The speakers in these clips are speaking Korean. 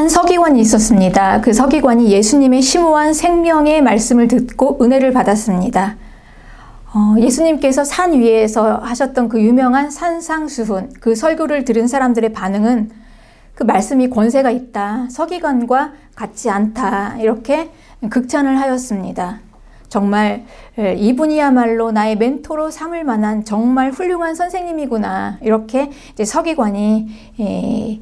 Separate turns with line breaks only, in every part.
한 서기관이 있었습니다. 그 서기관이 예수님의 심오한 생명의 말씀을 듣고 은혜를 받았습니다. 예수님께서 산 위에서 하셨던 그 유명한 산상수훈, 그 설교를 들은 사람들의 반응은 그 말씀이 권세가 있다, 서기관과 같지 않다, 이렇게 극찬을 하였습니다. 정말 이분이야말로 나의 멘토로 삼을 만한 정말 훌륭한 선생님이구나, 이렇게 이제 서기관이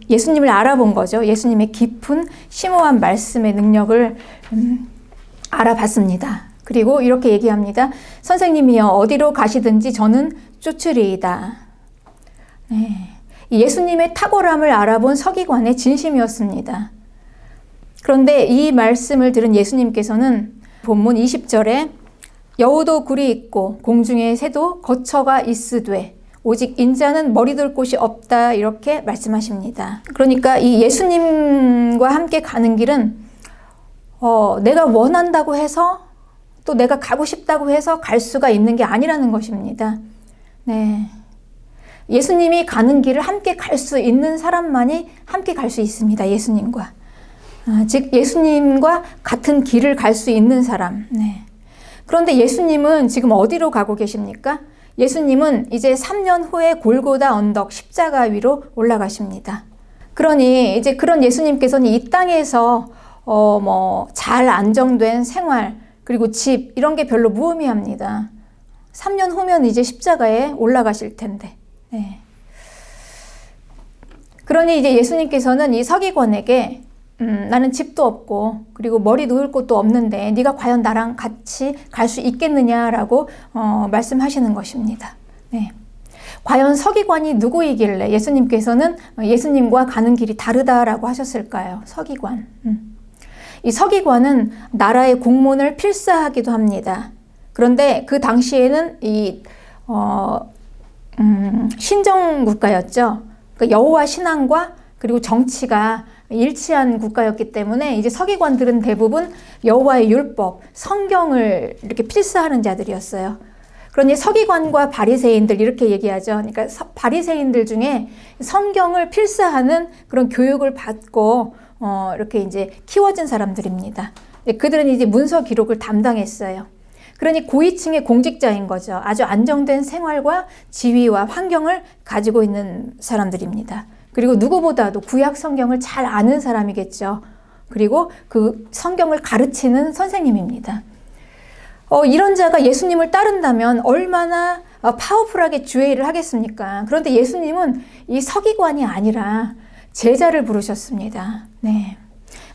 예수님을 알아본 거죠. 예수님의 깊은 심오한 말씀의 능력을 알아봤습니다. 그리고 이렇게 얘기합니다. 선생님이여 어디로 가시든지 저는 쫓으리이다. 네. 예수님의 탁월함을 알아본 서기관의 진심이었습니다. 그런데 이 말씀을 들은 예수님께서는 본문 20절에 여우도 굴이 있고 공중의 새도 거처가 있으되 오직 인자는 머리 둘 곳이 없다, 이렇게 말씀하십니다. 그러니까 이 예수님과 함께 가는 길은 내가 원한다고 해서 또 내가 가고 싶다고 해서 갈 수가 있는 게 아니라는 것입니다. 네. 예수님이 가는 길을 함께 갈 수 있는 사람만이 함께 갈 수 있습니다. 예수님과. 즉 예수님과 같은 길을 갈 수 있는 사람. 네. 그런데 예수님은 지금 어디로 가고 계십니까? 예수님은 이제 3년 후에 골고다 언덕 십자가 위로 올라가십니다. 그러니 이제 그런 예수님께서는 이 땅에서 잘 안정된 생활, 그리고 집, 이런 게 별로 무의미합니다. 3년 후면 이제 십자가에 올라가실 텐데. 네. 그러니 이제 예수님께서는 이 서기관에게 나는 집도 없고 그리고 머리 누울 곳도 없는데 네가 과연 나랑 같이 갈 수 있겠느냐라고 말씀하시는 것입니다. 네. 과연 서기관이 누구이길래 예수님께서는 예수님과 가는 길이 다르다라고 하셨을까요? 서기관. 이 서기관은 나라의 공문을 필사하기도 합니다. 그런데 그 당시에는 이 신정 국가였죠. 그러니까 여호와 신앙과 그리고 정치가 일치한 국가였기 때문에 이제 서기관들은 대부분 여호와의 율법, 성경을 이렇게 필사하는 자들이었어요. 그러니 서기관과 바리새인들, 이렇게 얘기하죠. 그러니까 바리새인들 중에 성경을 필사하는 그런 교육을 받고 이렇게 이제 키워진 사람들입니다. 그들은 이제 문서 기록을 담당했어요. 그러니 고위층의 공직자인 거죠. 아주 안정된 생활과 지위와 환경을 가지고 있는 사람들입니다. 그리고 누구보다도 구약 성경을 잘 아는 사람이겠죠. 그리고 그 성경을 가르치는 선생님입니다. 이런 자가 예수님을 따른다면 얼마나 파워풀하게 주의 일을 하겠습니까? 그런데 예수님은 이 서기관이 아니라 제자를 부르셨습니다. 네.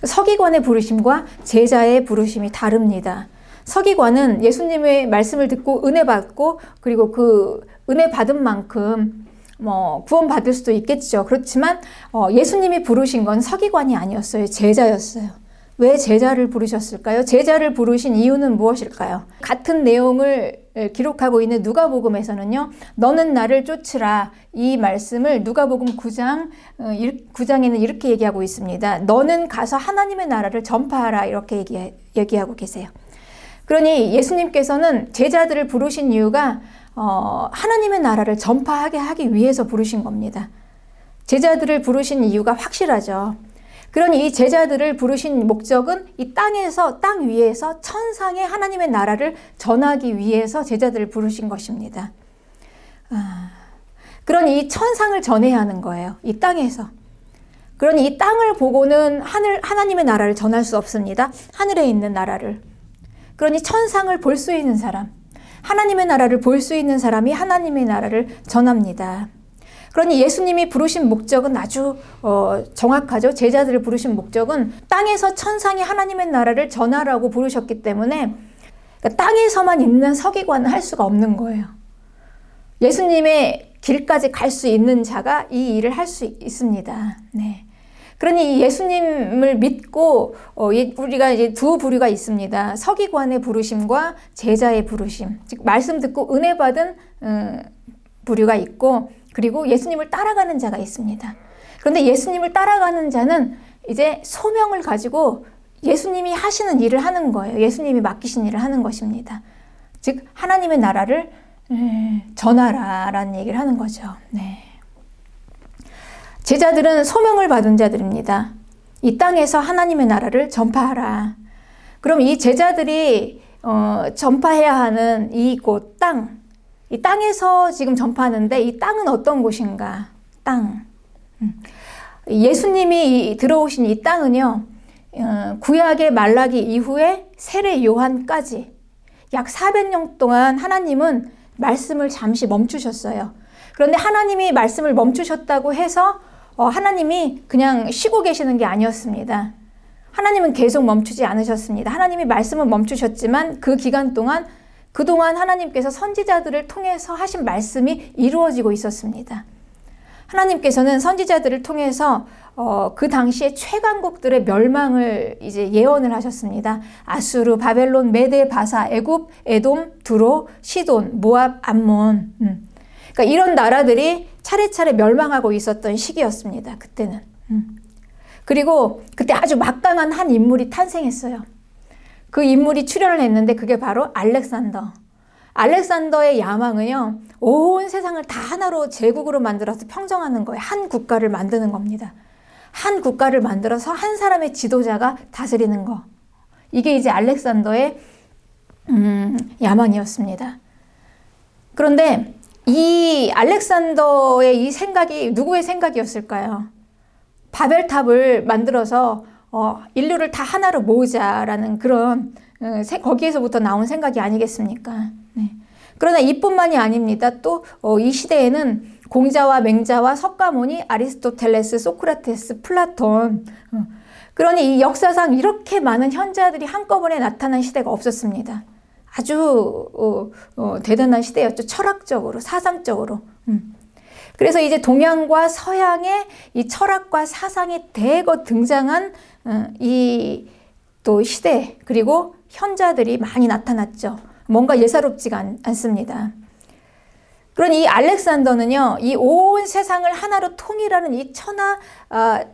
서기관의 부르심과 제자의 부르심이 다릅니다. 서기관은 예수님의 말씀을 듣고 은혜 받고 그리고 그 은혜 받은 만큼 구원 받을 수도 있겠죠. 그렇지만 예수님이 부르신 건 서기관이 아니었어요. 제자였어요. 왜 제자를 부르셨을까요? 제자를 부르신 이유는 무엇일까요? 같은 내용을 기록하고 있는 누가복음에서는요, 너는 나를 쫓으라, 이 말씀을 누가복음 9장에는 이렇게 얘기하고 있습니다. 너는 가서 하나님의 나라를 전파하라, 이렇게 얘기하고 계세요. 그러니 예수님께서는 제자들을 부르신 이유가 하나님의 나라를 전파하게 하기 위해서 부르신 겁니다. 제자들을 부르신 이유가 확실하죠. 그러니 이 제자들을 부르신 목적은 이 땅 위에서 천상의 하나님의 나라를 전하기 위해서 제자들을 부르신 것입니다. 그러니 이 천상을 전해야 하는 거예요. 이 땅에서. 그러니 이 땅을 보고는 하나님의 나라를 전할 수 없습니다. 하늘에 있는 나라를. 그러니 천상을 볼 수 있는 사람, 하나님의 나라를 볼 수 있는 사람이 하나님의 나라를 전합니다. 그러니 예수님이 부르신 목적은 아주 정확하죠. 제자들을 부르신 목적은 땅에서 천상의 하나님의 나라를 전하라고 부르셨기 때문에 그러니까 땅에서만 있는 서기관은 할 수가 없는 거예요. 예수님의 길까지 갈 수 있는 자가 이 일을 할 수 있습니다. 네. 그러니 예수님을 믿고 우리가 이제 두 부류가 있습니다. 서기관의 부르심과 제자의 부르심. 즉 말씀 듣고 은혜 받은 부류가 있고, 그리고 예수님을 따라가는 자가 있습니다. 그런데 예수님을 따라가는 자는 이제 소명을 가지고 예수님이 하시는 일을 하는 거예요. 예수님이 맡기신 일을 하는 것입니다. 즉 하나님의 나라를 전하라라는 얘기를 하는 거죠. 네. 제자들은 소명을 받은 자들입니다. 이 땅에서 하나님의 나라를 전파하라. 그럼 이 제자들이 전파해야 하는 이곳 땅, 이 땅에서 지금 전파하는데 이 땅은 어떤 곳인가? 땅. 예수님이 들어오신 이 땅은요, 구약의 말라기 이후에 세례 요한까지 약 400년 동안 하나님은 말씀을 잠시 멈추셨어요. 그런데 하나님이 말씀을 멈추셨다고 해서 하나님이 그냥 쉬고 계시는 게 아니었습니다. 하나님은 계속 멈추지 않으셨습니다. 하나님이 말씀을 멈추셨지만 그 기간 동안 그동안 하나님께서 선지자들을 통해서 하신 말씀이 이루어지고 있었습니다. 하나님께서는 선지자들을 통해서 그 당시에 최강국들의 멸망을 이제 예언을 하셨습니다. 아수르, 바벨론, 메데, 바사, 애굽, 에돔, 두로, 시돈, 모압, 암몬. 그러니까 이런 나라들이 차례차례 멸망하고 있었던 시기였습니다. 그때는. 그리고 그때 아주 막강한 한 인물이 탄생했어요. 그 인물이 출현을 했는데 그게 바로 알렉산더. 알렉산더의 야망은요, 온 세상을 다 하나로 제국으로 만들어서 평정하는 거예요. 한 국가를 만드는 겁니다. 한 국가를 만들어서 한 사람의 지도자가 다스리는 거. 이게 이제 알렉산더의 야망이었습니다. 그런데 이 알렉산더의 이 생각이 누구의 생각이었을까요? 바벨탑을 만들어서 인류를 다 하나로 모으자라는 그런 거기에서부터 나온 생각이 아니겠습니까? 네. 그러나 이뿐만이 아닙니다. 또 이 시대에는 공자와 맹자와 석가모니, 아리스토텔레스, 소크라테스, 플라톤, 그러니 이 역사상 이렇게 많은 현자들이 한꺼번에 나타난 시대가 없었습니다. 아주 대단한 시대였죠. 철학적으로, 사상적으로. 그래서 이제 동양과 서양의 이 철학과 사상이 대거 등장한 이 또 시대, 그리고 현자들이 많이 나타났죠. 뭔가 예사롭지가 않습니다. 그러니 이 알렉산더는요, 이 온 세상을 하나로 통일하는 이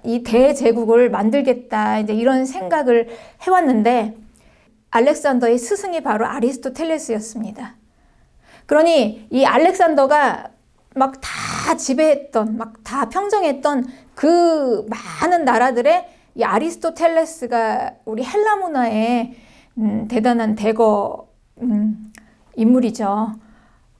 이 대제국을 만들겠다, 이제 이런 생각을 해왔는데, 알렉산더의 스승이 바로 아리스토텔레스였습니다. 그러니 이 알렉산더가 막 다 지배했던, 막 다 평정했던 그 많은 나라들의 이 아리스토텔레스가 우리 헬라 문화의 대단한 대거 인물이죠.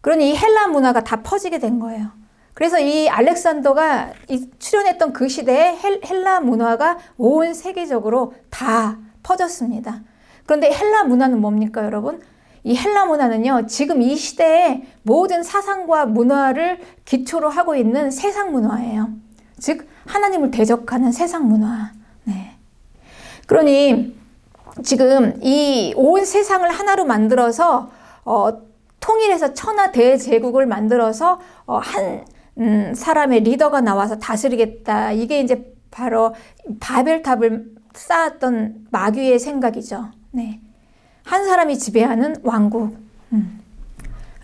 그러니 이 헬라 문화가 다 퍼지게 된 거예요. 그래서 이 알렉산더가 출현했던 그 시대에 헬라 문화가 온 세계적으로 다 퍼졌습니다. 그런데 헬라 문화는 뭡니까, 여러분? 이 헬라 문화는요, 지금 이 시대의 모든 사상과 문화를 기초로 하고 있는 세상 문화예요. 즉, 하나님을 대적하는 세상 문화. 네. 그러니 지금 이 온 세상을 하나로 만들어서 통일해서 천하 대제국을 만들어서 한 사람의 리더가 나와서 다스리겠다. 이게 이제 바로 바벨탑을 쌓았던 마귀의 생각이죠. 네. 한 사람이 지배하는 왕국.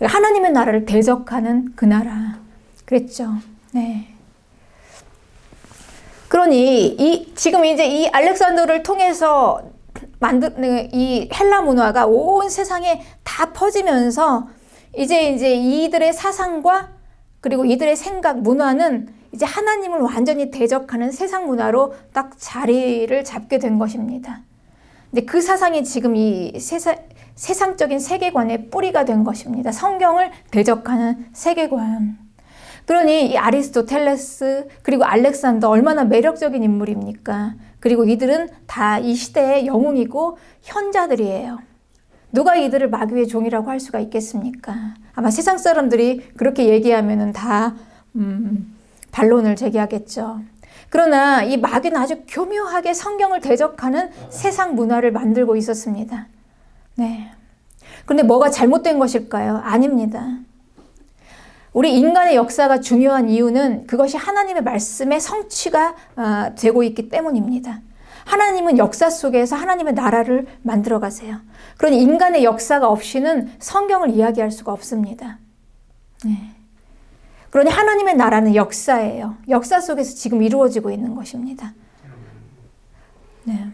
하나님의 나라를 대적하는 그 나라. 그랬죠. 네. 그러니 지금 이제 이 알렉산더를 통해서 만든 이 헬라 문화가 온 세상에 다 퍼지면서 이제 이들의 사상과 그리고 이들의 생각, 문화는 이제 하나님을 완전히 대적하는 세상 문화로 딱 자리를 잡게 된 것입니다. 근데 그 사상이 지금 이 세상적인 세계관의 뿌리가 된 것입니다. 성경을 대적하는 세계관. 그러니 이 아리스토텔레스 그리고 알렉산더 얼마나 매력적인 인물입니까? 그리고 이들은 다 이 시대의 영웅이고 현자들이에요. 누가 이들을 마귀의 종이라고 할 수가 있겠습니까? 아마 세상 사람들이 그렇게 얘기하면은 다 반론을 제기하겠죠. 그러나 이 마귀는 아주 교묘하게 성경을 대적하는 세상 문화를 만들고 있었습니다. 네. 그런데 뭐가 잘못된 것일까요? 아닙니다. 우리 인간의 역사가 중요한 이유는 그것이 하나님의 말씀의 성취가 되고 있기 때문입니다. 하나님은 역사 속에서 하나님의 나라를 만들어 가세요. 그러니 인간의 역사가 없이는 성경을 이야기할 수가 없습니다. 네. 그러니 하나님의 나라는 역사예요. 역사 속에서 지금 이루어지고 있는 것입니다. 네.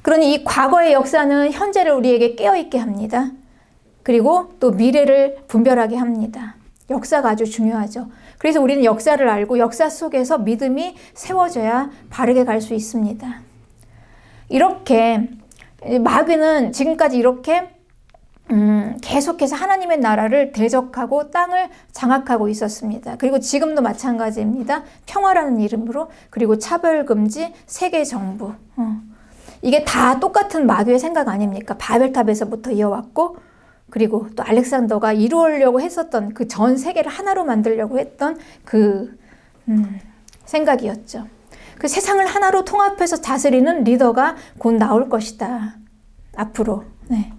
그러니 이 과거의 역사는 현재를 우리에게 깨어있게 합니다. 그리고 또 미래를 분별하게 합니다. 역사가 아주 중요하죠. 그래서 우리는 역사를 알고 역사 속에서 믿음이 세워져야 바르게 갈 수 있습니다. 이렇게 마귀는 지금까지 이렇게 계속해서 하나님의 나라를 대적하고 땅을 장악하고 있었습니다. 그리고 지금도 마찬가지입니다. 평화라는 이름으로, 그리고 차별금지, 세계정부. 이게 다 똑같은 마귀의 생각 아닙니까? 바벨탑에서부터 이어왔고, 그리고 또 알렉산더가 이루려고 했었던 그 전 세계를 하나로 만들려고 했던 그 생각이었죠. 그 세상을 하나로 통합해서 다스리는 리더가 곧 나올 것이다. 앞으로. 네.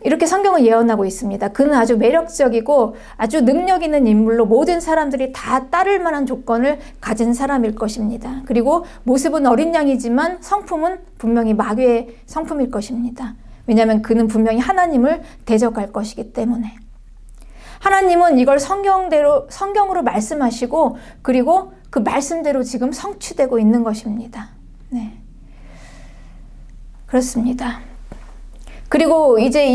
이렇게 성경은 예언하고 있습니다. 그는 아주 매력적이고 아주 능력 있는 인물로 모든 사람들이 다 따를 만한 조건을 가진 사람일 것입니다. 그리고 모습은 어린 양이지만 성품은 분명히 마귀의 성품일 것입니다. 왜냐하면 그는 분명히 하나님을 대적할 것이기 때문에. 하나님은 이걸 성경으로 말씀하시고, 그리고 그 말씀대로 지금 성취되고 있는 것입니다. 네. 그렇습니다. 그리고 이제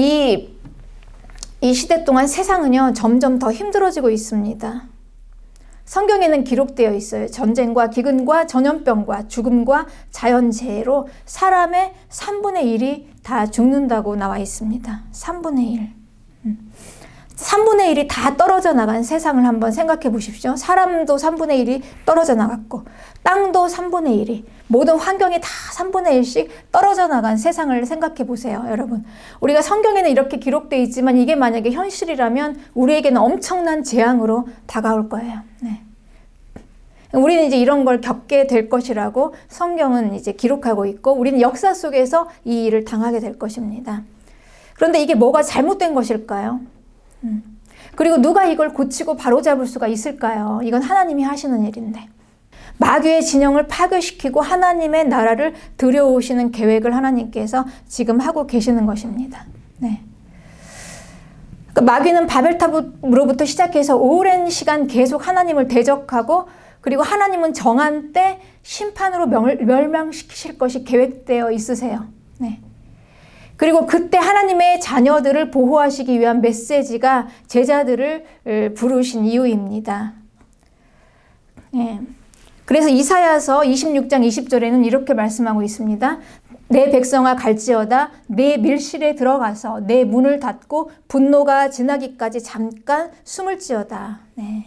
이 시대 동안 세상은요, 점점 더 힘들어지고 있습니다. 성경에는 기록되어 있어요. 전쟁과 기근과 전염병과 죽음과 자연재해로 사람의 3분의 1이 다 죽는다고 나와 있습니다. 3분의 1. 3분의 1이 다 떨어져 나간 세상을 한번 생각해 보십시오. 사람도 3분의 1이 떨어져 나갔고, 땅도 3분의 1이, 모든 환경이 다 3분의 1씩 떨어져 나간 세상을 생각해 보세요, 여러분. 우리가 성경에는 이렇게 기록되어 있지만 이게 만약에 현실이라면 우리에게는 엄청난 재앙으로 다가올 거예요. 네. 우리는 이제 이런 걸 겪게 될 것이라고 성경은 이제 기록하고 있고, 우리는 역사 속에서 이 일을 당하게 될 것입니다. 그런데 이게 뭐가 잘못된 것일까요? 그리고 누가 이걸 고치고 바로잡을 수가 있을까요? 이건 하나님이 하시는 일인데. 마귀의 진영을 파괴시키고 하나님의 나라를 들여오시는 계획을 하나님께서 지금 하고 계시는 것입니다. 네. 그러니까 마귀는 바벨탑으로부터 시작해서 오랜 시간 계속 하나님을 대적하고, 그리고 하나님은 정한 때 심판으로 멸망시키실 것이 계획되어 있으세요. 네. 그리고 그때 하나님의 자녀들을 보호하시기 위한 메시지가 제자들을 부르신 이유입니다. 예. 그래서 이사야서 26장 20절에는 이렇게 말씀하고 있습니다. 내 백성아 갈지어다 내 밀실에 들어가서 내 문을 닫고 분노가 지나기까지 잠깐 숨을지어다. 네.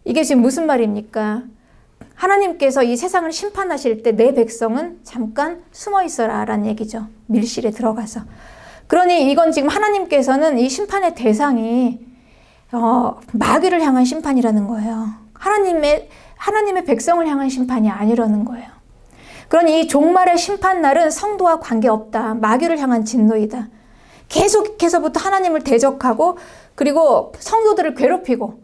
이게 지금 무슨 말입니까? 하나님께서 이 세상을 심판하실 때 내 백성은 잠깐 숨어 있어라 라는 얘기죠. 밀실에 들어가서. 그러니 이건 지금 하나님께서는 이 심판의 대상이 마귀를 향한 심판이라는 거예요. 하나님의 백성을 향한 심판이 아니라는 거예요. 그러니 이 종말의 심판날은 성도와 관계없다. 마귀를 향한 진노이다. 계속해서부터 하나님을 대적하고, 그리고 성도들을 괴롭히고,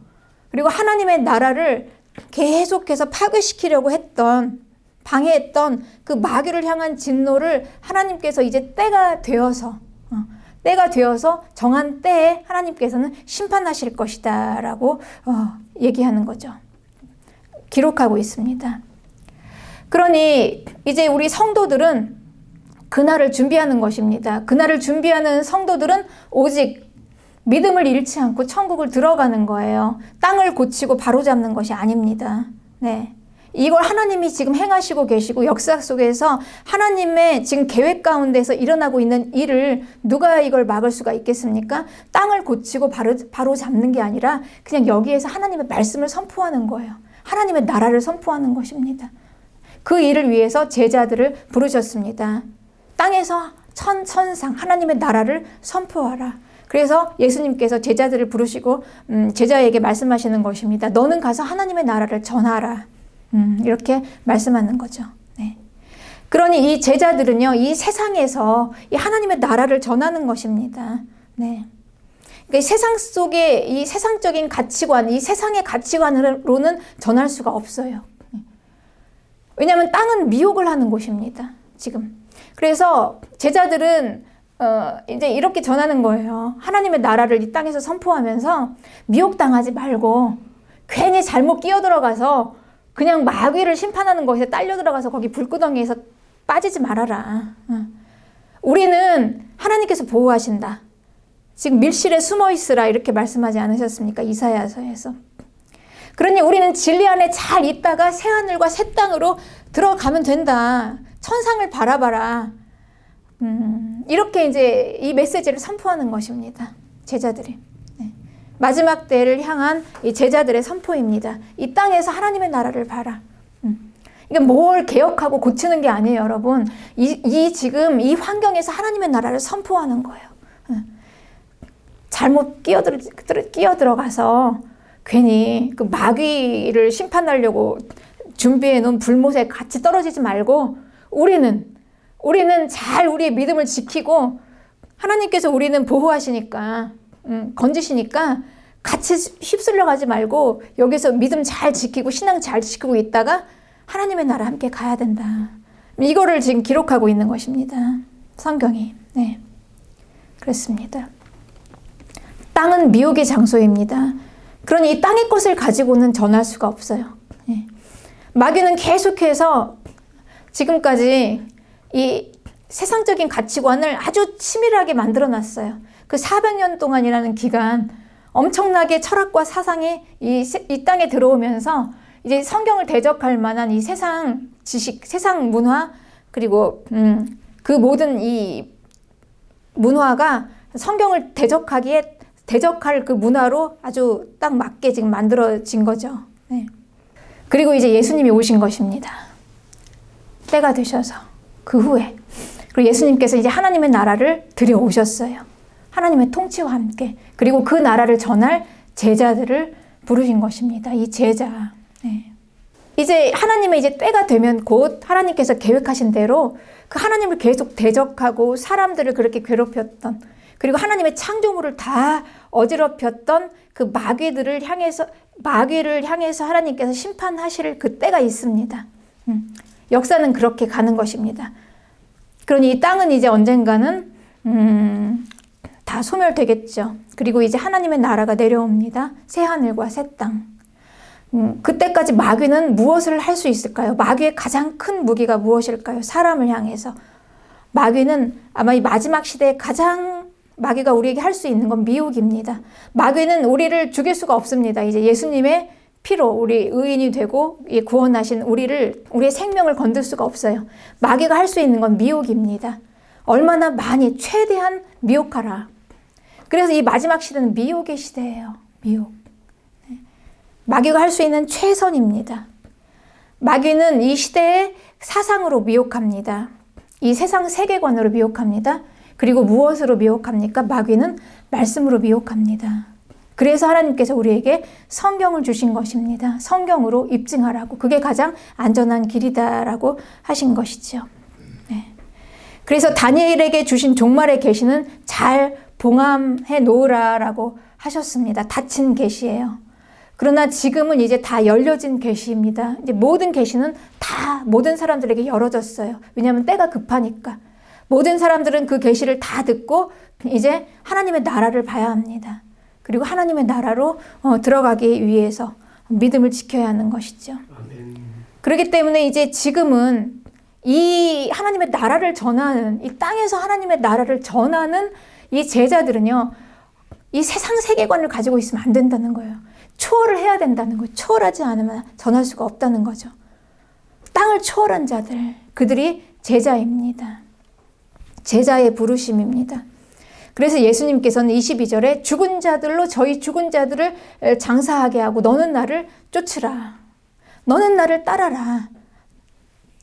그리고 하나님의 나라를 계속해서 파괴시키려고 방해했던 그 마귀를 향한 진노를 하나님께서 이제 때가 되어서 정한 때에 하나님께서는 심판하실 것이다 라고 얘기하는 거죠. 기록하고 있습니다. 그러니 이제 우리 성도들은 그날을 준비하는 것입니다. 그날을 준비하는 성도들은 오직 믿음을 잃지 않고 천국을 들어가는 거예요. 땅을 고치고 바로잡는 것이 아닙니다. 네. 이걸 하나님이 지금 행하시고 계시고 역사 속에서 하나님의 지금 계획 가운데서 일어나고 있는 일을 누가 이걸 막을 수가 있겠습니까? 땅을 고치고 바로잡는 게 아니라 그냥 여기에서 하나님의 말씀을 선포하는 거예요. 하나님의 나라를 선포하는 것입니다. 그 일을 위해서 제자들을 부르셨습니다. 땅에서 천상 하나님의 나라를 선포하라. 그래서 예수님께서 제자들을 부르시고 제자에게 말씀하시는 것입니다. 너는 가서 하나님의 나라를 전하라. 이렇게 말씀하는 거죠. 네. 그러니 이 제자들은요, 이 세상에서 이 하나님의 나라를 전하는 것입니다. 네. 그러니까 세상 속에 이 세상적인 가치관, 이 세상의 가치관으로는 전할 수가 없어요. 왜냐하면 땅은 미혹을 하는 곳입니다. 지금. 그래서 제자들은 이제 이렇게 전하는 거예요. 하나님의 나라를 이 땅에서 선포하면서 미혹당하지 말고 괜히 잘못 끼어들어가서 그냥 마귀를 심판하는 것에 딸려 들어가서 거기 불구덩이에서 빠지지 말아라. 우리는 하나님께서 보호하신다. 지금 밀실에 숨어 있으라 이렇게 말씀하지 않으셨습니까? 이사야서에서. 그러니 우리는 진리 안에 잘 있다가 새하늘과 새 땅으로 들어가면 된다. 천상을 바라봐라. 이렇게 이제 이 메시지를 선포하는 것입니다. 제자들이. 마지막 때를 향한 이 제자들의 선포입니다. 이 땅에서 하나님의 나라를 봐라. 이게 뭘 개혁하고 고치는 게 아니에요, 여러분. 지금 이 환경에서 하나님의 나라를 선포하는 거예요. 잘못 끼어들어가서 괜히 그 마귀를 심판하려고 준비해 놓은 불못에 같이 떨어지지 말고 우리는 잘 우리의 믿음을 지키고 하나님께서 우리는 보호하시니까 건지시니까 같이 휩쓸려 가지 말고 여기서 믿음 잘 지키고 신앙 잘 지키고 있다가 하나님의 나라 함께 가야 된다. 이거를 지금 기록하고 있는 것입니다. 성경이. 네. 그렇습니다. 땅은 미혹의 장소입니다. 그러니 이 땅의 것을 가지고는 전할 수가 없어요. 네. 마귀는 계속해서 지금까지 이 세상적인 가치관을 아주 치밀하게 만들어 놨어요. 그 400년 동안이라는 기간 엄청나게 철학과 사상이 이 땅에 들어오면서 이제 성경을 대적할 만한 이 세상 지식, 세상 문화 그리고 그 모든 이 문화가 성경을 대적할 그 문화로 아주 딱 맞게 지금 만들어진 거죠. 네. 그리고 이제 예수님이 오신 것입니다. 때가 되셔서 그 후에 그리고 예수님께서 이제 하나님의 나라를 들여오셨어요. 하나님의 통치와 함께. 그리고 그 나라를 전할 제자들을 부르신 것입니다. 이 제자. 네. 이제 하나님의 이제 때가 되면 곧 하나님께서 계획하신 대로 그 하나님을 계속 대적하고 사람들을 그렇게 괴롭혔던 그리고 하나님의 창조물을 다 어지럽혔던 그 마귀를 향해서 하나님께서 심판하실 그 때가 있습니다. 역사는 그렇게 가는 것입니다. 그러니 이 땅은 이제 언젠가는 다 소멸되겠죠. 그리고 이제 하나님의 나라가 내려옵니다. 새 하늘과 새 땅. 그때까지 마귀는 무엇을 할 수 있을까요? 마귀의 가장 큰 무기가 무엇일까요? 사람을 향해서. 마귀는 아마 이 마지막 시대에 가장 마귀가 우리에게 할 수 있는 건 미혹입니다. 마귀는 우리를 죽일 수가 없습니다. 이제 예수님의 피로 우리 의인이 되고 구원하신 우리의 생명을 건들 수가 없어요. 마귀가 할 수 있는 건 미혹입니다. 얼마나 많이 최대한 미혹하라. 그래서 이 마지막 시대는 미혹의 시대예요. 미혹. 마귀가 할 수 있는 최선입니다. 마귀는 이 시대의 사상으로 미혹합니다. 이 세상 세계관으로 미혹합니다. 그리고 무엇으로 미혹합니까? 마귀는 말씀으로 미혹합니다. 그래서 하나님께서 우리에게 성경을 주신 것입니다. 성경으로 입증하라고. 그게 가장 안전한 길이다라고 하신 것이죠. 네. 그래서 다니엘에게 주신 종말의 계시는 잘 봉함해 놓으라라고 하셨습니다. 닫힌 계시예요. 그러나 지금은 이제 다 열려진 계시입니다. 이제 모든 계시는 다 모든 사람들에게 열어졌어요. 왜냐하면 때가 급하니까. 모든 사람들은 그 계시를 다 듣고 이제 하나님의 나라를 봐야 합니다. 그리고 하나님의 나라로 들어가기 위해서 믿음을 지켜야 하는 것이죠. 아멘. 그렇기 때문에 이제 지금은 이 하나님의 나라를 전하는, 이 땅에서 하나님의 나라를 전하는 이 제자들은요, 이 세상 세계관을 가지고 있으면 안 된다는 거예요. 초월을 해야 된다는 거예요. 초월하지 않으면 전할 수가 없다는 거죠. 땅을 초월한 자들, 그들이 제자입니다. 제자의 부르심입니다. 그래서 예수님께서는 22절에 죽은 자들로 저희 죽은 자들을 장사하게 하고 너는 나를 쫓으라. 너는 나를 따라라.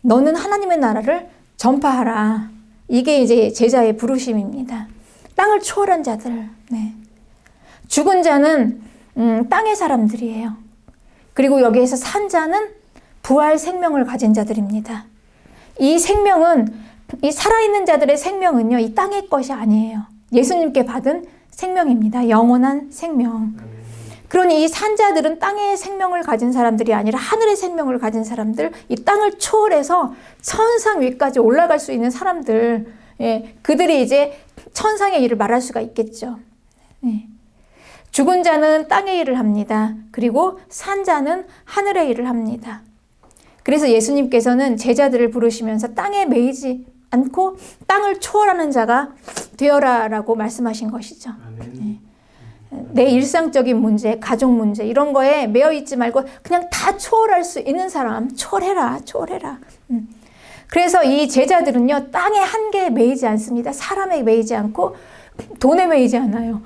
너는 하나님의 나라를 전파하라. 이게 이제 제자의 부르심입니다. 땅을 초월한 자들. 네. 죽은 자는 땅의 사람들이에요. 그리고 여기에서 산 자는 부활 생명을 가진 자들입니다. 이 생명은, 이 살아있는 자들의 생명은요, 이 땅의 것이 아니에요. 예수님께 받은 생명입니다. 영원한 생명. 그러니 이 산자들은 땅의 생명을 가진 사람들이 아니라 하늘의 생명을 가진 사람들, 이 땅을 초월해서 천상 위까지 올라갈 수 있는 사람들, 예, 그들이 이제 천상의 일을 말할 수가 있겠죠. 예. 죽은 자는 땅의 일을 합니다. 그리고 산 자는 하늘의 일을 합니다. 그래서 예수님께서는 제자들을 부르시면서 땅에 매이지 않고 땅을 초월하는 자가 되어라라고 말씀하신 것이죠. 네. 내 일상적인 문제, 가족 문제 이런 거에 매여 있지 말고 그냥 다 초월할 수 있는 사람 초월해라. 그래서 이 제자들은요, 땅의 한계에 매이지 않습니다. 사람에 매이지 않고 돈에 매이지 않아요.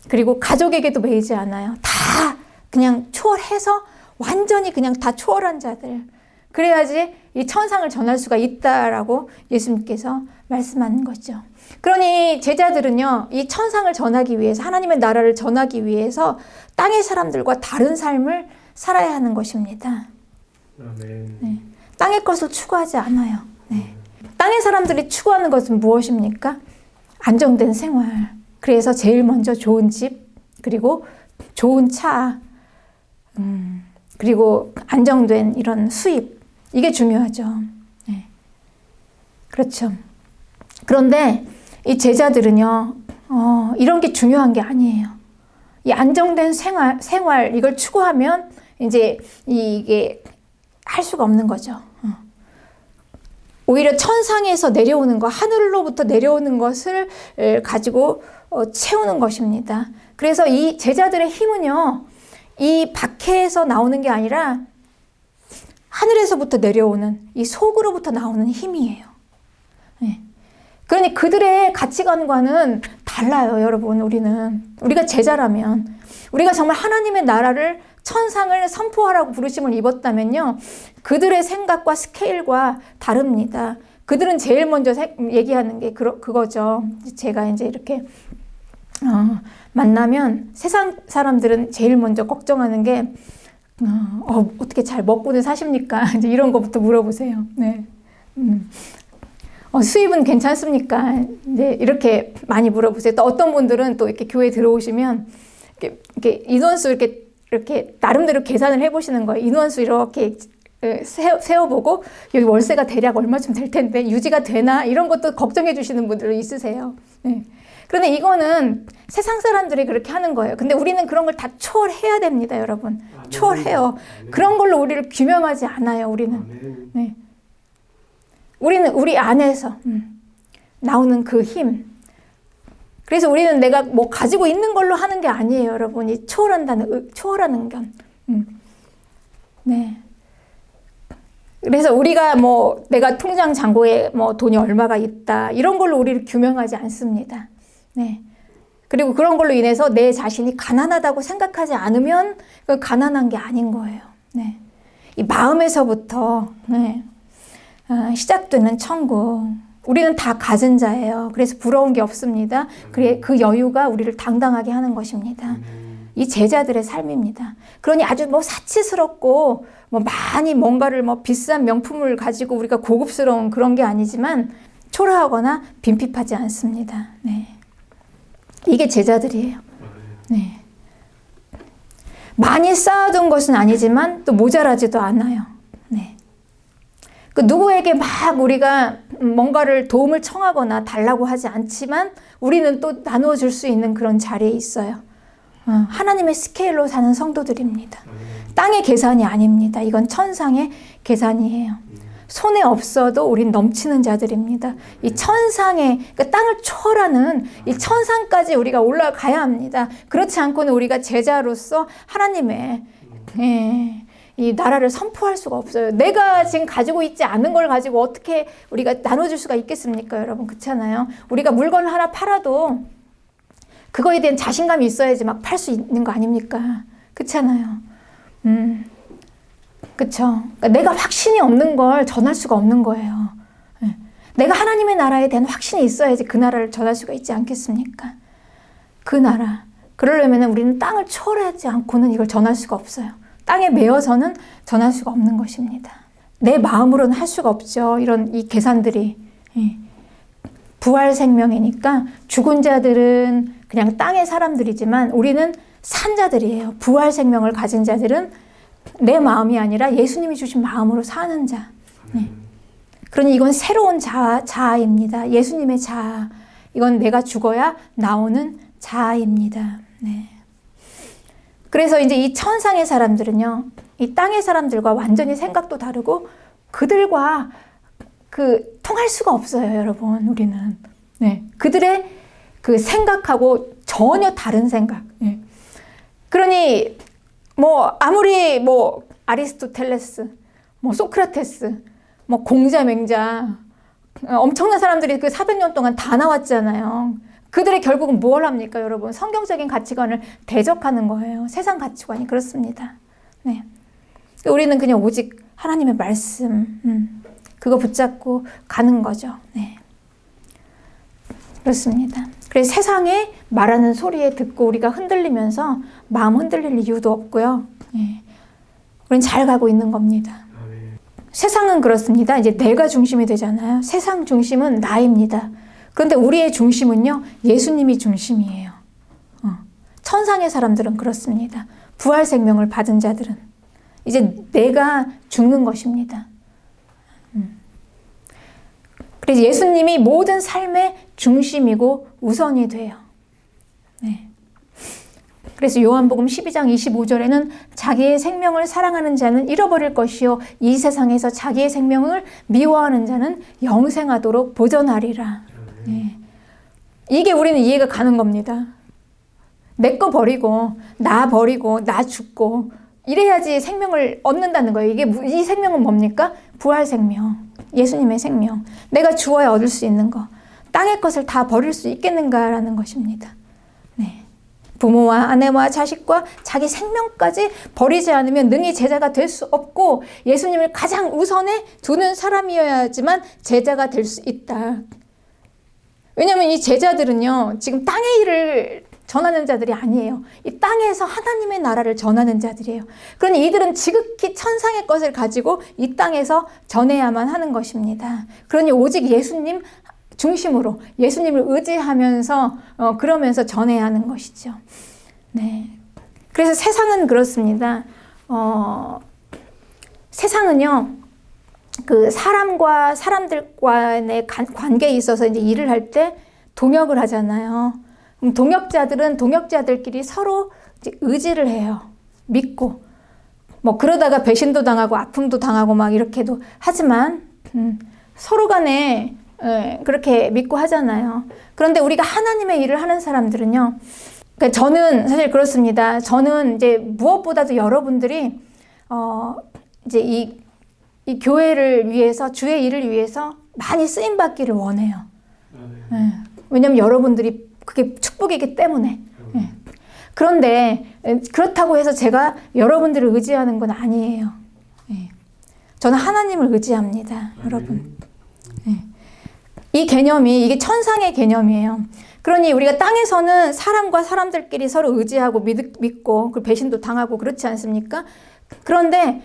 그리고 가족에게도 매이지 않아요. 다 그냥 초월해서 완전히 그냥 다 초월한 자들. 그래야지 이 천상을 전할 수가 있다라고 예수님께서 말씀하는 거죠. 그러니 제자들은요, 이 천상을 전하기 위해서, 하나님의 나라를 전하기 위해서 땅의 사람들과 다른 삶을 살아야 하는 것입니다. 네. 땅의 것을 추구하지 않아요. 네. 땅의 사람들이 추구하는 것은 무엇입니까? 안정된 생활. 그래서 제일 먼저 좋은 집, 그리고 좋은 차, 그리고 안정된 이런 수입. 이게 중요하죠. 네. 그렇죠. 그런데 이 제자들은요, 이런 게 중요한 게 아니에요. 이 안정된 생활 이걸 추구하면 이제 이게 할 수가 없는 거죠. 오히려 천상에서 내려오는 것, 하늘로부터 내려오는 것을 가지고 채우는 것입니다. 그래서 이 제자들의 힘은요, 이 밖에서 나오는 게 아니라 하늘에서부터 내려오는 이 속으로부터 나오는 힘이에요. 네. 그러니 그들의 가치관과는 달라요, 여러분. 우리가 제자라면, 우리가 정말 하나님의 나라를, 천상을 선포하라고 부르심을 입었다면요, 그들의 생각과 스케일과 다릅니다. 그들은 제일 먼저 얘기하는 게 그거죠. 제가 이제 이렇게 만나면 세상 사람들은 제일 먼저 걱정하는 게 어떻게 잘 먹고는 사십니까? 이제 이런 거부터 물어보세요. 네. 수입은 괜찮습니까? 이제 이렇게 많이 물어보세요. 또 어떤 분들은 또 이렇게 교회 들어오시면 이렇게 인원수 이렇게 나름대로 계산을 해보시는 거예요. 인원수 이렇게 세어보고 여기 월세가 대략 얼마쯤 될 텐데 유지가 되나 이런 것도 걱정해 주시는 분들 있으세요. 네. 그런데 이거는 세상 사람들이 그렇게 하는 거예요. 근데 우리는 그런 걸 다 초월해야 됩니다, 여러분. 초월해요. 그런 걸로 우리를 규명하지 않아요, 우리는. 네. 우리는 우리 안에서 나오는 그 힘. 그래서 우리는 내가 뭐 가지고 있는 걸로 하는 게 아니에요, 여러분. 이 초월하는 건. 네. 그래서 우리가 뭐 내가 통장 잔고에 뭐 돈이 얼마가 있다 이런 걸로 우리를 규명하지 않습니다. 네. 그리고 그런 걸로 인해서 내 자신이 가난하다고 생각하지 않으면 그 가난한 게 아닌 거예요. 네. 이 마음에서부터 네. 시작되는 천국. 우리는 다 가진 자예요. 그래서 부러운 게 없습니다. 그 여유가 우리를 당당하게 하는 것입니다. 이 제자들의 삶입니다. 그러니 아주 뭐 사치스럽고 뭐 많이 뭔가를 뭐 비싼 명품을 가지고 우리가 고급스러운 그런 게 아니지만 초라하거나 빈핍하지 않습니다. 네. 이게 제자들이에요. 네. 많이 쌓아둔 것은 아니지만 또 모자라지도 않아요. 네. 그 누구에게 막 우리가 뭔가를 도움을 청하거나 달라고 하지 않지만 우리는 또 나누어 줄 수 있는 그런 자리에 있어요. 하나님의 스케일로 사는 성도들입니다. 땅의 계산이 아닙니다. 이건 천상의 계산이에요. 손에 없어도 우린 넘치는 자들입니다. 이 천상의, 그러니까 땅을 초월하는 이 천상까지 우리가 올라가야 합니다. 그렇지 않고는 우리가 제자로서 하나님의 이 나라를 선포할 수가 없어요. 내가 지금 가지고 있지 않은 걸 가지고 어떻게 우리가 나눠줄 수가 있겠습니까, 여러분? 그렇잖아요. 우리가 물건을 하나 팔아도 그거에 대한 자신감이 있어야지 막 팔 수 있는 거 아닙니까? 그렇잖아요. 그렇죠. 그러니까 내가 확신이 없는 걸 전할 수가 없는 거예요. 내가 하나님의 나라에 대한 확신이 있어야지 그 나라를 전할 수가 있지 않겠습니까? 그 나라. 그러려면 우리는 땅을 초월하지 않고는 이걸 전할 수가 없어요. 땅에 매여서는 전할 수가 없는 것입니다. 내 마음으로는 할 수가 없죠. 이 계산들이. 부활 생명이니까 죽은 자들은 그냥 땅의 사람들이지만 우리는 산 자들이에요. 부활 생명을 가진 자들은 내 마음이 아니라 예수님이 주신 마음으로 사는 자. 네. 그러니 이건 새로운 자아입니다. 예수님의 자아. 이건 내가 죽어야 나오는 자아입니다. 네. 그래서 이제 이 천상의 사람들은요, 이 땅의 사람들과 완전히 생각도 다르고 그들과 통할 수가 없어요, 여러분. 우리는. 네. 그들의 그 생각하고 전혀 다른 생각. 예. 그러니 아무리 아리스토텔레스, 소크라테스, 공자, 맹자, 엄청난 사람들이 그 400년 동안 다 나왔잖아요. 그들이 결국은 뭘 합니까, 여러분? 성경적인 가치관을 대적하는 거예요. 세상 가치관이 그렇습니다. 네. 우리는 그냥 오직 하나님의 말씀, 그거 붙잡고 가는 거죠. 네. 그렇습니다. 그래서 세상에 말하는 소리에 듣고 우리가 흔들리면서 마음 흔들릴 이유도 없고요. 네. 우리는 잘 가고 있는 겁니다. 세상은 그렇습니다. 이제 내가 중심이 되잖아요. 세상 중심은 나입니다. 그런데 우리의 중심은요, 예수님이 중심이에요. 천상의 사람들은 그렇습니다. 부활 생명을 받은 자들은 이제 내가 죽는 것입니다. 그래서 예수님이 모든 삶의 중심이고 우선이 돼요. 네. 그래서 요한복음 12장 25절에는 자기의 생명을 사랑하는 자는 잃어버릴 것이요 이 세상에서 자기의 생명을 미워하는 자는 영생하도록 보전하리라. 네. 이게 우리는 이해가 가는 겁니다. 내 거 버리고 나 죽고 이래야지 생명을 얻는다는 거예요. 이 생명은 뭡니까? 부활 생명, 예수님의 생명. 내가 주어야 얻을 수 있는 거. 땅의 것을 다 버릴 수 있겠는가라는 것입니다. 네. 부모와 아내와 자식과 자기 생명까지 버리지 않으면 능히 제자가 될 수 없고 예수님을 가장 우선에 두는 사람이어야지만 제자가 될 수 있다. 왜냐하면 이 제자들은요, 지금 땅의 일을 전하는 자들이 아니에요. 이 땅에서 하나님의 나라를 전하는 자들이에요. 그러니 이들은 지극히 천상의 것을 가지고 이 땅에서 전해야만 하는 것입니다. 그러니 오직 예수님 중심으로 예수님을 의지하면서 그러면서 전해야 하는 것이죠. 네. 그래서 세상은 그렇습니다. 세상은요, 그 사람과 사람들과의 관계에 있어서 이제 일을 할 때 동역을 하잖아요. 동역자들은 동역자들끼리 서로 이제 의지를 해요. 믿고. 그러다가 배신도 당하고 아픔도 당하고 막 이렇게도 하지만, 서로 간에 그렇게 믿고 하잖아요. 그런데 우리가 하나님의 일을 하는 사람들은요, 그러니까 저는 사실 그렇습니다. 저는 이제 무엇보다도 여러분들이, 이제 이 교회를 위해서, 주의 일을 위해서 많이 쓰임받기를 원해요. 네. 왜냐면 여러분들이 그게 축복이기 때문에. 네. 그런데 그렇다고 해서 제가 여러분들을 의지하는 건 아니에요. 네. 저는 하나님을 의지합니다, 여러분. 네. 이 개념이, 이게 천상의 개념이에요. 그러니 우리가 땅에서는 사람과 사람들끼리 서로 의지하고 믿고 배신도 당하고 그렇지 않습니까? 그런데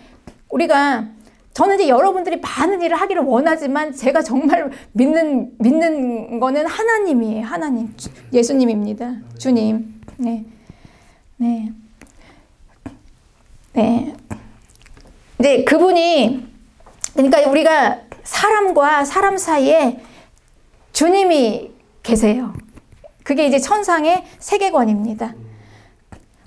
저는 이제 여러분들이 많은 일을 하기를 원하지만 제가 정말 믿는 거는 하나님이에요. 하나님. 예수님입니다. 주님. 네. 네. 네. 이제 그분이, 그러니까 우리가 사람과 사람 사이에 주님이 계세요. 그게 이제 천상의 세계관입니다.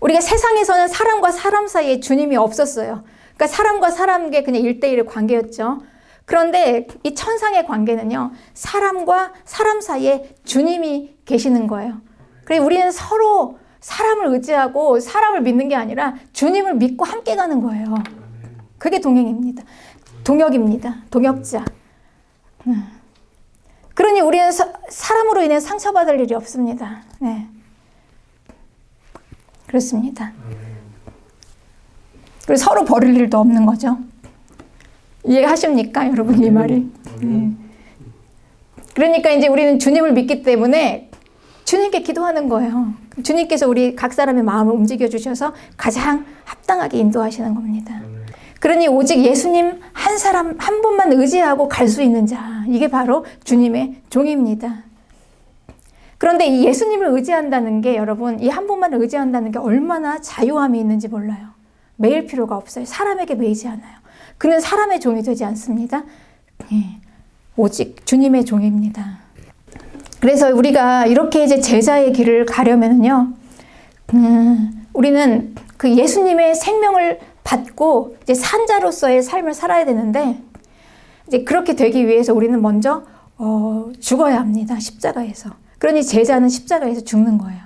우리가 세상에서는 사람과 사람 사이에 주님이 없었어요. 그러니까 사람과 사람의 그냥 1대1의 관계였죠. 그런데 이 천상의 관계는요, 사람과 사람 사이에 주님이 계시는 거예요. 그래서 우리는 서로 사람을 의지하고 사람을 믿는 게 아니라 주님을 믿고 함께 가는 거예요. 그게 동행입니다. 동역입니다. 동역자. 그러니 우리는 사람으로 인해 상처받을 일이 없습니다. 네. 그렇습니다. 그리고 서로 버릴 일도 없는 거죠. 이해하십니까, 여러분, 이 말이? 네. 그러니까 이제 우리는 주님을 믿기 때문에 주님께 기도하는 거예요. 주님께서 우리 각 사람의 마음을 움직여 주셔서 가장 합당하게 인도하시는 겁니다. 그러니 오직 예수님 한 사람, 한 분만 의지하고 갈 수 있는 자, 이게 바로 주님의 종입니다. 그런데 이 예수님을 의지한다는 게, 여러분, 이 한 분만을 의지한다는 게 얼마나 자유함이 있는지 몰라요. 매일 필요가 없어요. 사람에게 매이지 않아요. 그는 사람의 종이 되지 않습니다. 예, 오직 주님의 종입니다. 그래서 우리가 이렇게 이제 제자의 길을 가려면요, 우리는 그 예수님의 생명을 받고 이제 산자로서의 삶을 살아야 되는데, 이제 그렇게 되기 위해서 우리는 먼저 죽어야 합니다. 십자가에서. 그러니 제자는 십자가에서 죽는 거예요.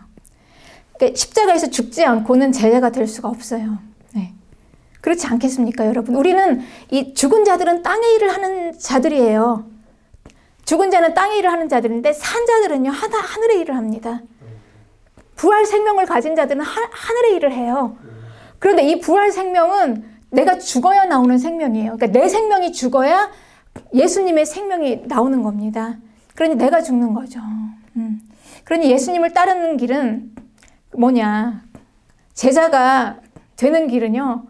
그러니까 십자가에서 죽지 않고는 제자가 될 수가 없어요. 네. 그렇지 않겠습니까, 여러분? 우리는 이 죽은 자들은 땅의 일을 하는 자들이에요. 죽은 자는 땅의 일을 하는 자들인데 산 자들은요, 하늘의 일을 합니다. 부활 생명을 가진 자들은 하늘의 일을 해요. 그런데 이 부활 생명은 내가 죽어야 나오는 생명이에요. 그러니까 내 생명이 죽어야 예수님의 생명이 나오는 겁니다. 그러니 내가 죽는 거죠. 그러니 예수님을 따르는 길은 뭐냐? 제자가 되는 길은요,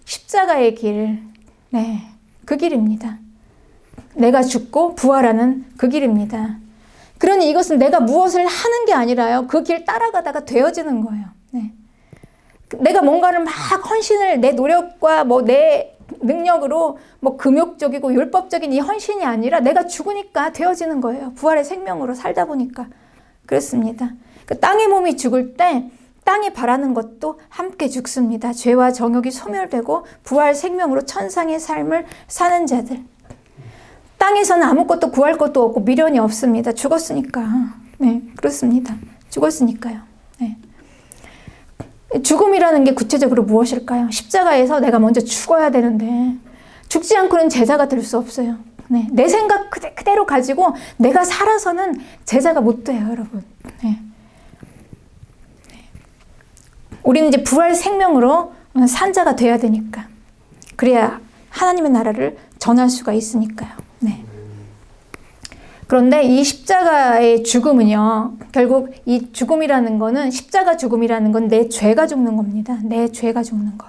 십자가의 길, 네, 그 길입니다. 내가 죽고 부활하는 그 길입니다. 그러니 이것은 내가 무엇을 하는 게 아니라요, 그 길 따라가다가 되어지는 거예요. 네. 내가 뭔가를 막 헌신을 내 노력과 뭐 내 능력으로 뭐 금욕적이고 율법적인 이 헌신이 아니라 내가 죽으니까 되어지는 거예요. 부활의 생명으로 살다 보니까. 그렇습니다. 그 땅의 몸이 죽을 때 땅이 바라는 것도 함께 죽습니다. 죄와 정욕이 소멸되고 부활 생명으로 천상의 삶을 사는 자들. 땅에서는 아무것도 구할 것도 없고 미련이 없습니다. 죽었으니까. 네, 그렇습니다. 죽었으니까요. 네. 죽음이라는 게 구체적으로 무엇일까요? 십자가에서 내가 먼저 죽어야 되는데 죽지 않고는 제자가 될 수 없어요. 네. 내 생각 그대로 가지고 내가 살아서는 제자가 못 돼요, 여러분. 네. 우리는 이제 부활 생명으로 산 자가 돼야 되니까. 그래야 하나님의 나라를 전할 수가 있으니까요. 네. 그런데 이 십자가의 죽음은요, 결국 이 죽음이라는 거는, 십자가 죽음이라는 건 내 죄가 죽는 겁니다. 내 죄가 죽는 거.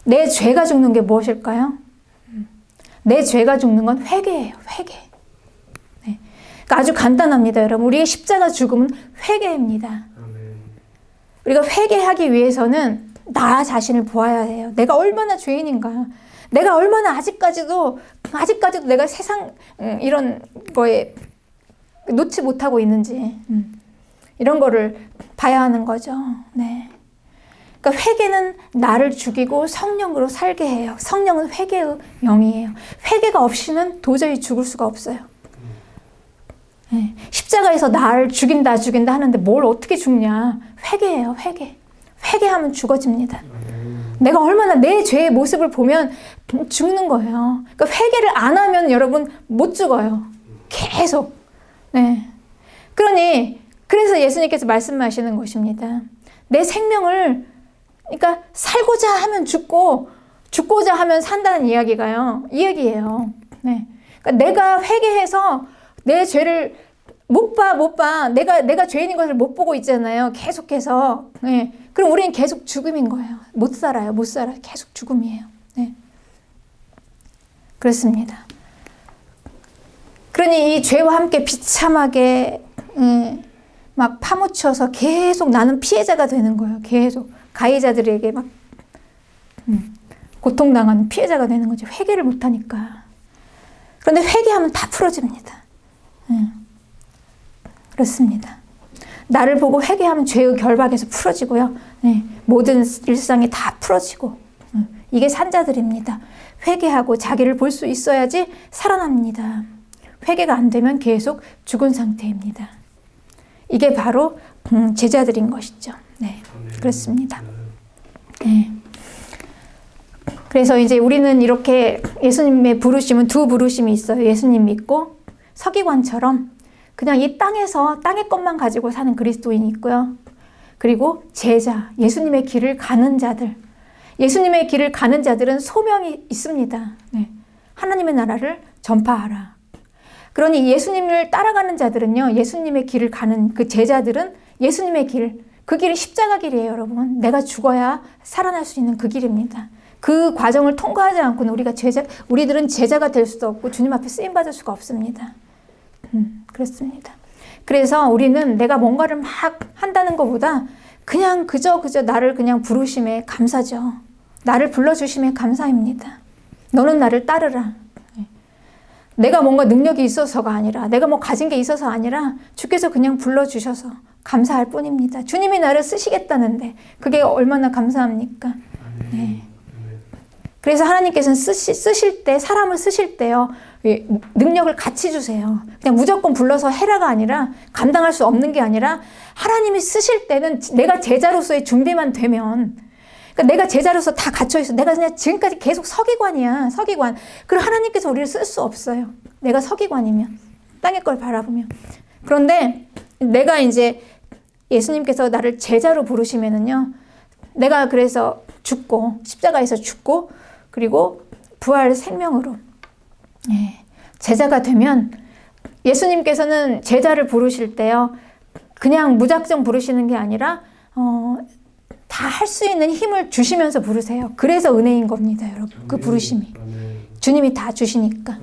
내 죄가 죽는 게 무엇일까요? 내 죄가 죽는 건 회개예요. 회개. 네. 그러니까 아주 간단합니다, 여러분. 우리의 십자가 죽음은 회개입니다. 우리가 회개하기 위해서는 나 자신을 보아야 해요. 내가 얼마나 죄인인가. 내가 얼마나 아직까지도 내가 세상 이런 거에 놓지 못하고 있는지 이런 거를 봐야 하는 거죠. 네. 그러니까 회개는 나를 죽이고 성령으로 살게 해요. 성령은 회개의 영이에요. 회개가 없이는 도저히 죽을 수가 없어요. 네. 십자가에서 나를 죽인다 하는데 뭘 어떻게 죽냐? 회개예요. 회개. 회개하면 죽어집니다. 내가 얼마나 내 죄의 모습을 보면 죽는 거예요. 그러니까 회개를 안 하면 여러분 못 죽어요. 계속. 네. 그래서 예수님께서 말씀하시는 것입니다. 내 생명을, 그러니까 살고자 하면 죽고, 죽고자 하면 산다는 이야기가요. 이 얘기예요. 네. 그러니까 내가 회개해서 내 죄를 못 봐. 내가 죄인인 것을 못 보고 있잖아요. 계속해서. 네. 그럼 우리는 계속 죽음인 거예요. 못 살아요. 계속 죽음이에요. 네. 그렇습니다. 그러니 이 죄와 함께 비참하게 막 파묻혀서 계속 나는 피해자가 되는 거예요. 계속 가해자들에게 막 고통당하는 피해자가 되는 거죠. 회개를 못하니까. 그런데 회개하면 다 풀어집니다. 그렇습니다. 나를 보고 회개하면 죄의 결박에서 풀어지고요. 네, 모든 일상이 다 풀어지고 이게 산자들입니다. 회개하고 자기를 볼 수 있어야지 살아납니다. 회개가 안 되면 계속 죽은 상태입니다. 이게 바로 제자들인 것이죠. 네, 그렇습니다. 네. 그래서 이제 우리는 이렇게 예수님의 부르심은 두 부르심이 있어요. 예수님 믿고 서기관처럼 그냥 이 땅의 것만 가지고 사는 그리스도인이 있고요. 그리고 제자, 예수님의 길을 가는 자들. 예수님의 길을 가는 자들은 소명이 있습니다. 네. 하나님의 나라를 전파하라. 그러니 예수님을 따라가는 자들은요, 예수님의 길을 가는 그 제자들은 예수님의 길, 그 길이 십자가 길이에요, 여러분. 내가 죽어야 살아날 수 있는 그 길입니다. 그 과정을 통과하지 않고는 우리들은 제자가 될 수도 없고 주님 앞에 쓰임받을 수가 없습니다. 그렇습니다. 그래서 우리는 내가 뭔가를 막 한다는 것보다 그냥 그저 나를 그냥 부르심에 감사죠. 나를 불러주심에 감사입니다. 너는 나를 따르라. 내가 뭔가 능력이 있어서가 아니라, 내가 뭐 가진 게 있어서 아니라 주께서 그냥 불러주셔서 감사할 뿐입니다. 주님이 나를 쓰시겠다는데 그게 얼마나 감사합니까? 네. 그래서 하나님께서는 사람을 쓰실 때요, 능력을 같이 주세요. 그냥 무조건 불러서 해라가 아니라, 감당할 수 없는 게 아니라 하나님이 쓰실 때는 내가 제자로서의 준비만 되면, 그러니까 내가 제자로서 다 갇혀있어. 내가 그냥 지금까지 계속 서기관이야. 서기관. 그리고 하나님께서 우리를 쓸 수 없어요. 내가 서기관이면, 땅의 걸 바라보면. 그런데 내가 이제 예수님께서 나를 제자로 부르시면은요, 내가 그래서 죽고, 십자가에서 죽고, 그리고 부활 생명으로 제자가 되면, 예수님께서는 제자를 부르실 때요, 그냥 무작정 부르시는 게 아니라 다 할 수 있는 힘을 주시면서 부르세요. 그래서 은혜인 겁니다, 여러분. 그 부르심이. 주님이 다 주시니까.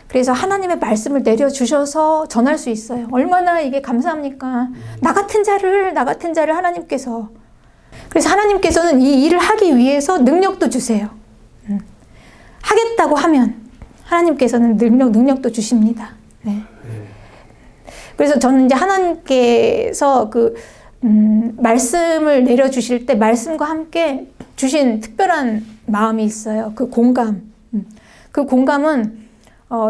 그래서 하나님의 말씀을 내려주셔서 전할 수 있어요. 얼마나 이게 감사합니까? 나 같은 자를 하나님께서. 그래서 하나님께서는 이 일을 하기 위해서 능력도 주세요. 하겠다고 하면 하나님께서는 능력도 주십니다. 네. 그래서 저는 이제 하나님께서 말씀을 내려주실 때 말씀과 함께 주신 특별한 마음이 있어요. 그 공감. 그 공감은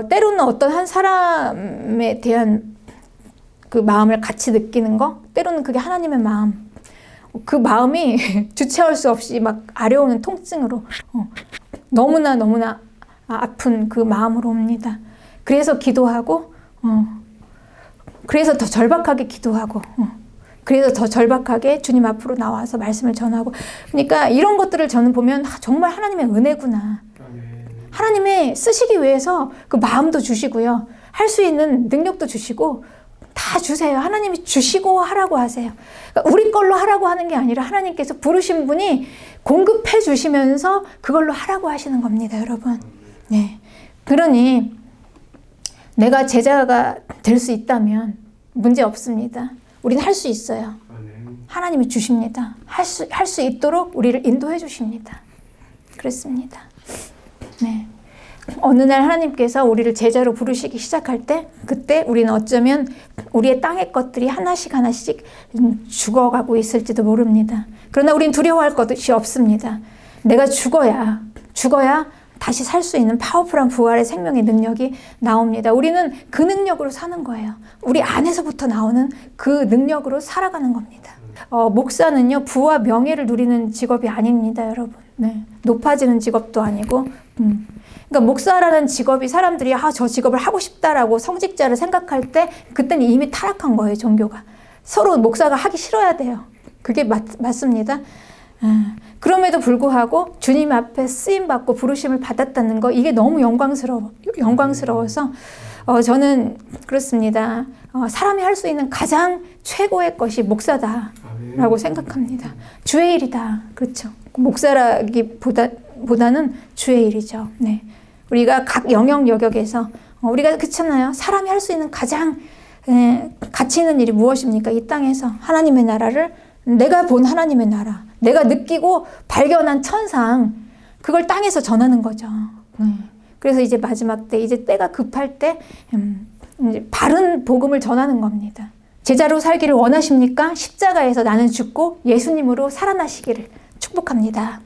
때로는 어떤 한 사람에 대한 그 마음을 같이 느끼는 거, 때로는 그게 하나님의 마음. 그 마음이 주체할 수 없이 막 아려오는 통증으로 너무나 아픈 그 마음으로 옵니다. 그래서 기도하고, 그래서 더 절박하게 기도하고, 그래서 더 절박하게 주님 앞으로 나와서 말씀을 전하고. 그러니까 이런 것들을 저는 보면 정말 하나님의 은혜구나. 하나님의 쓰시기 위해서 그 마음도 주시고요. 할 수 있는 능력도 주시고 다 주세요. 하나님이 주시고 하라고 하세요. 그러니까 우리 걸로 하라고 하는 게 아니라 하나님께서 부르신 분이 공급해 주시면서 그걸로 하라고 하시는 겁니다, 여러분. 네. 그러니 내가 제자가 될 수 있다면 문제 없습니다. 우리는 할 수 있어요. 하나님이 주십니다. 할 수 있도록 우리를 인도해 주십니다. 그렇습니다. 네. 어느 날 하나님께서 우리를 제자로 부르시기 시작할 때, 그때 우리는 어쩌면 우리의 땅의 것들이 하나씩 죽어가고 있을지도 모릅니다. 그러나 우리는 두려워할 것이 없습니다. 내가 죽어야 다시 살 수 있는 파워풀한 부활의 생명의 능력이 나옵니다. 우리는 그 능력으로 사는 거예요. 우리 안에서부터 나오는 그 능력으로 살아가는 겁니다. 목사는요, 부와 명예를 누리는 직업이 아닙니다, 여러분. 네. 높아지는 직업도 아니고, 그러니까 목사라는 직업이 사람들이 저 직업을 하고 싶다라고 성직자를 생각할 때, 그때는 이미 타락한 거예요, 종교가. 서로 목사가 하기 싫어야 돼요. 그게 맞습니다. 그럼에도 불구하고 주님 앞에 쓰임받고 부르심을 받았다는 거, 이게 너무 영광스러워서 저는 그렇습니다. 사람이 할 수 있는 가장 최고의 것이 목사다라고 생각합니다. 주의 일이다. 그렇죠. 목사라기보다는 주의 일이죠. 네. 우리가 각 영역에서 우리가 그렇잖아요. 사람이 할 수 있는 가장 가치 있는 일이 무엇입니까? 이 땅에서 하나님의 나라를, 내가 본 하나님의 나라, 내가 느끼고 발견한 천상, 그걸 땅에서 전하는 거죠. 그래서 이제 마지막 때, 이제 때가 급할 때 이제 바른 복음을 전하는 겁니다. 제자로 살기를 원하십니까? 십자가에서 나는 죽고 예수님으로 살아나시기를 축복합니다.